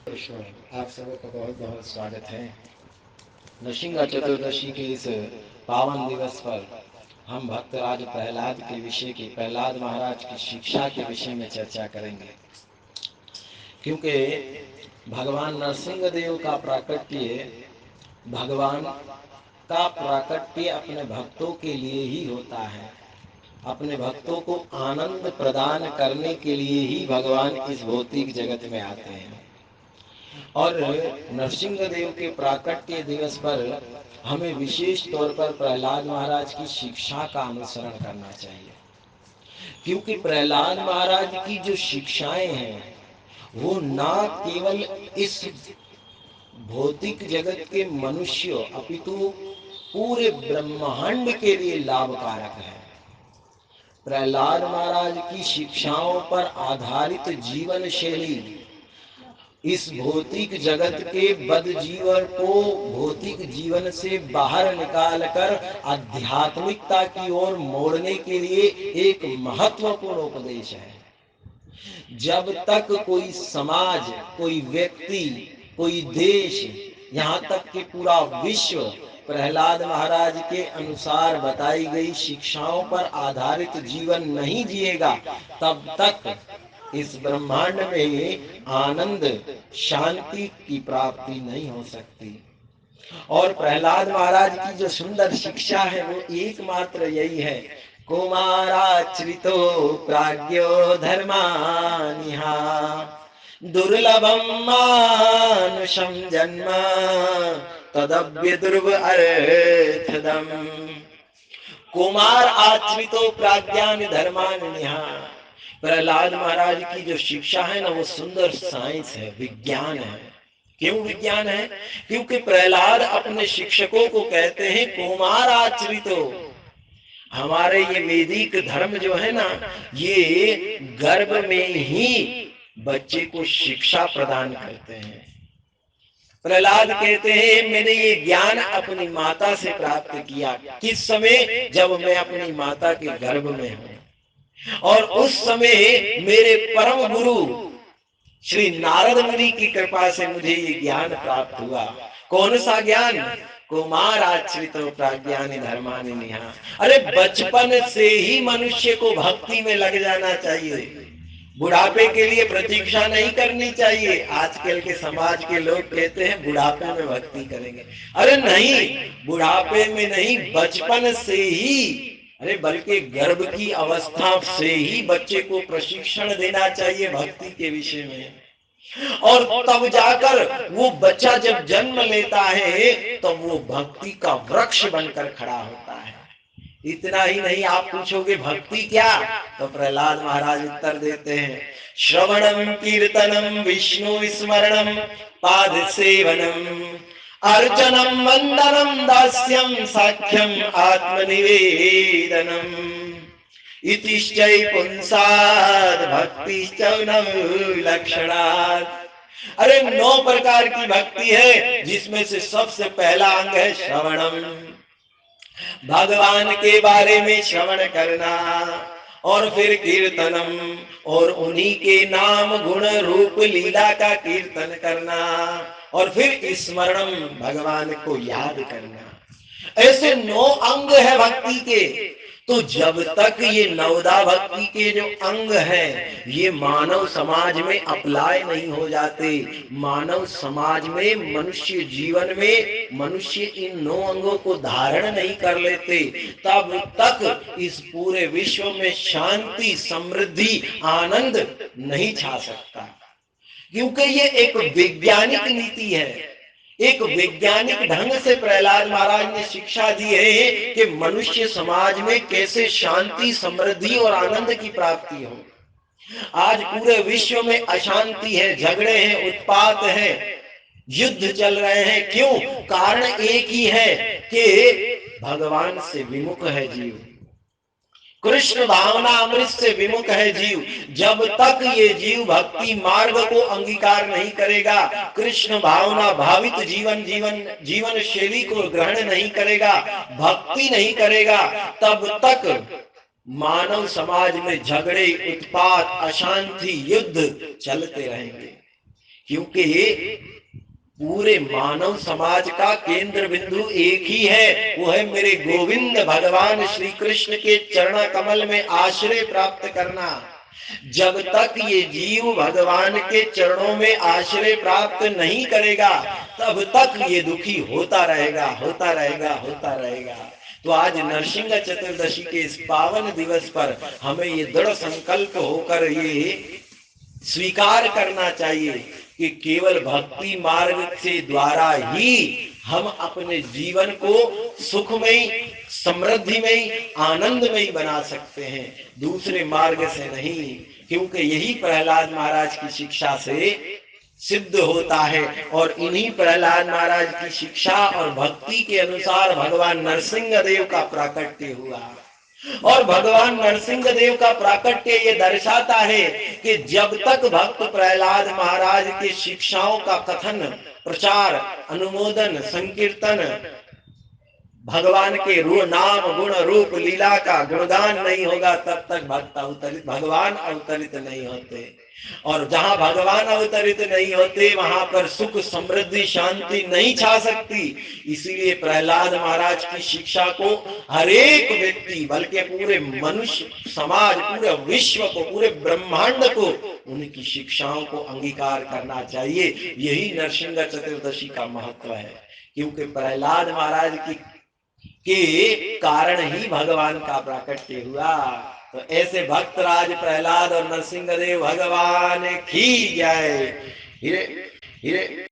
कृष्ण, आप सबका बहुत बहुत स्वागत है। नृसिंह चतुर्दशी के इस पावन दिवस पर हम भक्तराज प्रहलाद के विषय की, प्रहलाद महाराज की शिक्षा के विषय में चर्चा करेंगे। क्योंकि भगवान नरसिंह देव का प्राकट्य, भगवान का प्राकट्य अपने भक्तों के लिए ही होता है। अपने भक्तों को आनंद प्रदान करने के लिए ही भगवान इस भौतिक जगत में आते हैं। और नरसिंह देव के प्राकट्य दिवस पर हमें विशेष तौर पर प्रहलाद महाराज की शिक्षा का अनुसरण करना चाहिए। क्योंकि प्रहलाद महाराज की जो शिक्षाएं हैं वो ना केवल इस भौतिक जगत के मनुष्य अपितु पूरे ब्रह्मांड के लिए लाभकारक है। प्रहलाद महाराज की शिक्षाओं पर आधारित जीवन शैली इस भौतिक जगत के बद जीवन को भौतिक जीवन से बाहर निकालकर आध्यात्मिकता की ओर मोड़ने के लिए एक महत्वपूर्ण उपदेश है। जब तक कोई समाज, कोई व्यक्ति, कोई देश, यहाँ तक कि पूरा विश्व प्रहलाद महाराज के अनुसार बताई गई शिक्षाओं पर आधारित जीवन नहीं जिएगा, तब तक इस ब्रह्मांड में आनंद, शांति की प्राप्ति नहीं हो सकती। और प्रहलाद महाराज की जो सुंदर शिक्षा है वो एकमात्र यही है, कुमाराश्रितो प्राज्ञो धर्मानिहा दुर्लभम मानुषम जन्म तदव्य दुर्व अर्थदम। कुमार आश्रितो प्राज्ञान धर्मानिहा। प्रहलाद महाराज की जो शिक्षा है ना वो सुंदर साइंस है, विज्ञान है। क्यों विज्ञान है? क्योंकि प्रहलाद अपने शिक्षकों को कहते हैं कुमार आश्रितो। हमारे ये वैदिक धर्म जो है ना, ये गर्भ में ही बच्चे को शिक्षा प्रदान करते हैं। प्रहलाद कहते हैं मैंने ये ज्ञान अपनी माता से प्राप्त किया। किस समय? जब मैं अपनी माता के गर्भ में हूं। और उस समय मेरे परम गुरु श्री नारद मुनि की कृपा से मुझे ये ज्ञान प्राप्त हुआ। कौन सा ज्ञान? कुमार आश्रितो प्राज्ञानि धर्मानि निहा। अरे बचपन से ही मनुष्य को भक्ति में लग जाना चाहिए। बुढ़ापे के लिए प्रतीक्षा नहीं करनी चाहिए। आजकल के समाज के लोग कहते हैं बुढ़ापे में भक्ति करेंगे। अरे नहीं, बुढ़ापे में नहीं, बचपन से ही, अरे बल्कि गर्भ की अवस्था से ही बच्चे को प्रशिक्षण देना चाहिए भक्ति के विषय में। और तब जाकर वो बच्चा जब जन्म लेता है तो वो भक्ति का वृक्ष बनकर खड़ा होता है। इतना ही नहीं, आप पूछोगे भक्ति क्या? तो प्रहलाद महाराज उत्तर देते हैं, श्रवणम कीर्तनम विष्णु स्मरणम पाद सेवनम अर्चनम वंदनम दास्यम साख्यम आत्मनिवेदनम इतिश्चै पुंसाद भक्तिश्च लक्षणात्। अरे 9 प्रकार की भक्ति है, जिसमें से सबसे पहला अंग है श्रवणम, भगवान के बारे में श्रवण करना। और फिर कीर्तनम, और उन्हीं के नाम गुण रूप लीला का कीर्तन करना। और फिर स्मरणम, भगवान को याद करना। ऐसे 9 अंग है भक्ति के। तो जब तक ये नवदा भक्ति के जो अंग हैं ये मानव समाज में अप्लाई नहीं हो जाते, मानव समाज में, मनुष्य जीवन में मनुष्य इन 9 अंगों को धारण नहीं कर लेते, तब तक इस पूरे विश्व में शांति, समृद्धि, आनंद नहीं छा सकता। क्योंकि ये एक वैज्ञानिक नीति है। एक वैज्ञानिक ढंग से प्रहलाद महाराज ने शिक्षा दी है कि मनुष्य समाज में कैसे शांति, समृद्धि और आनंद की प्राप्ति हो। आज पूरे विश्व में अशांति है, झगड़े हैं, उत्पात है, युद्ध चल रहे हैं। क्यों? कारण एक ही है कि भगवान से विमुख है जीव, कृष्ण भावना अमृत से विमुख है जीव। जब तक ये जीव भक्ति मार्ग को अंगीकार नहीं करेगा, कृष्ण भावना भावित जीवन शैली को ग्रहण नहीं करेगा, भक्ति नहीं करेगा, तब तक मानव समाज में झगड़े, उत्पात, अशांति, युद्ध चलते रहेंगे। क्योंकि पूरे मानव समाज का केंद्र बिंदु एक ही है, वो है मेरे गोविंद भगवान श्री कृष्ण के चरण कमल में आश्रय प्राप्त करना। जब तक ये जीव भगवान के चरणों में आश्रय प्राप्त नहीं करेगा, तब तक ये दुखी होता रहेगा, होता रहेगा, होता रहेगा। तो आज नरसिंह चतुर्दशी के इस पावन दिवस पर हमें ये दृढ़ संकल्प होकर ये स्वीकार करना चाहिए कि केवल भक्ति मार्ग से द्वारा ही हम अपने जीवन को सुखमयी, समृद्धिमयी, आनंदमयी बना सकते हैं, दूसरे मार्ग से नहीं। क्योंकि यही प्रहलाद महाराज की शिक्षा से सिद्ध होता है। और इन्हीं प्रहलाद महाराज की शिक्षा और भक्ति के अनुसार भगवान नरसिंह देव का प्राकट्य हुआ। और भगवान नरसिंह देव का प्राकट्य ये दर्शाता है कि जब तक भक्त प्रहलाद महाराज की शिक्षाओं का कथन, प्रचार, अनुमोदन, संकीर्तन, भगवान के नाम गुण रूप लीला का गुणगान नहीं होगा, तब तक भक्त अवतरित, भगवान अवतरित नहीं होते। और जहां भगवान अवतरित नहीं होते, वहां पर सुख, समृद्धि, शांति नहीं छा सकती। इसीलिए प्रहलाद महाराज की शिक्षा को हर एक व्यक्ति, बल्कि पूरे मनुष्य समाज, पूरे विश्व को, पूरे ब्रह्मांड को उनकी शिक्षाओं को अंगीकार करना चाहिए। यही नरसिंह चतुर्दशी का महत्व है। क्योंकि प्रहलाद महाराज की के कारण ही भगवान का प्राकट्य हुआ। तो ऐसे भक्तराज प्रहलाद और नरसिंह देव भगवान की जय। हिरे हिरे